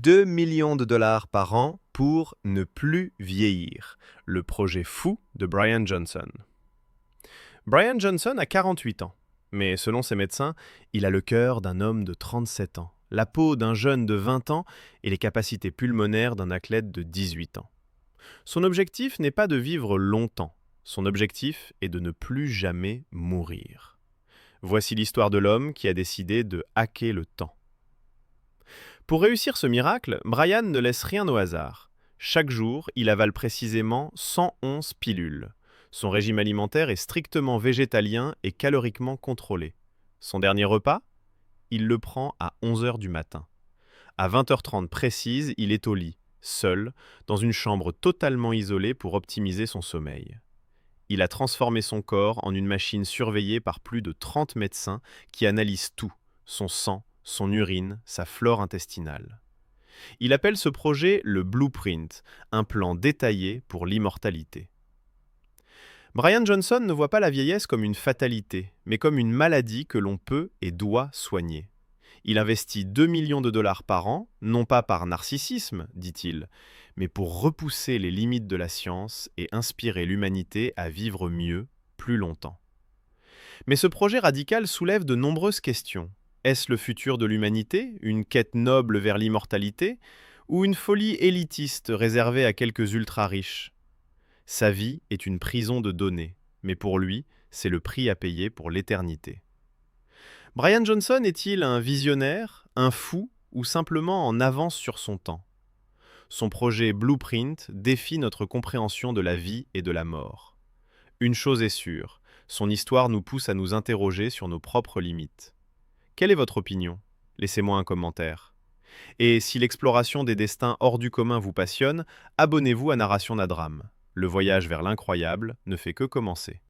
2 millions de dollars par an pour ne plus vieillir. Le projet fou de Brian Johnson. Brian Johnson a 48 ans, mais selon ses médecins, il a le cœur d'un homme de 37 ans, la peau d'un jeune de 20 ans et les capacités pulmonaires d'un athlète de 18 ans. Son objectif n'est pas de vivre longtemps, son objectif est de ne plus jamais mourir. Voici l'histoire de l'homme qui a décidé de hacker le temps. Pour réussir ce miracle, Brian ne laisse rien au hasard. Chaque jour, il avale précisément 111 pilules. Son régime alimentaire est strictement végétalien et caloriquement contrôlé. Son dernier repas? Il le prend à 11 heures du matin. À 20h30 précise, il est au lit, seul, dans une chambre totalement isolée pour optimiser son sommeil. Il a transformé son corps en une machine surveillée par plus de 30 médecins qui analysent tout, son sang, son urine, sa flore intestinale. Il appelle ce projet le Blueprint, un plan détaillé pour l'immortalité. Brian Johnson ne voit pas la vieillesse comme une fatalité, mais comme une maladie que l'on peut et doit soigner. Il investit 2 millions de dollars par an, non pas par narcissisme, dit-il, mais pour repousser les limites de la science et inspirer l'humanité à vivre mieux, plus longtemps. Mais ce projet radical soulève de nombreuses questions. Est-ce le futur de l'humanité, une quête noble vers l'immortalité, ou une folie élitiste réservée à quelques ultra-riches? Sa vie est une prison de données, mais pour lui, c'est le prix à payer pour l'éternité. Brian Johnson est-il un visionnaire, un fou, ou simplement en avance sur son temps? Son projet Blueprint défie notre compréhension de la vie et de la mort. Une chose est sûre, son histoire nous pousse à nous interroger sur nos propres limites. Quelle est votre opinion? Laissez-moi un commentaire. Et si l'exploration des destins hors du commun vous passionne, abonnez-vous à Narration Nadram. Le voyage vers l'incroyable ne fait que commencer.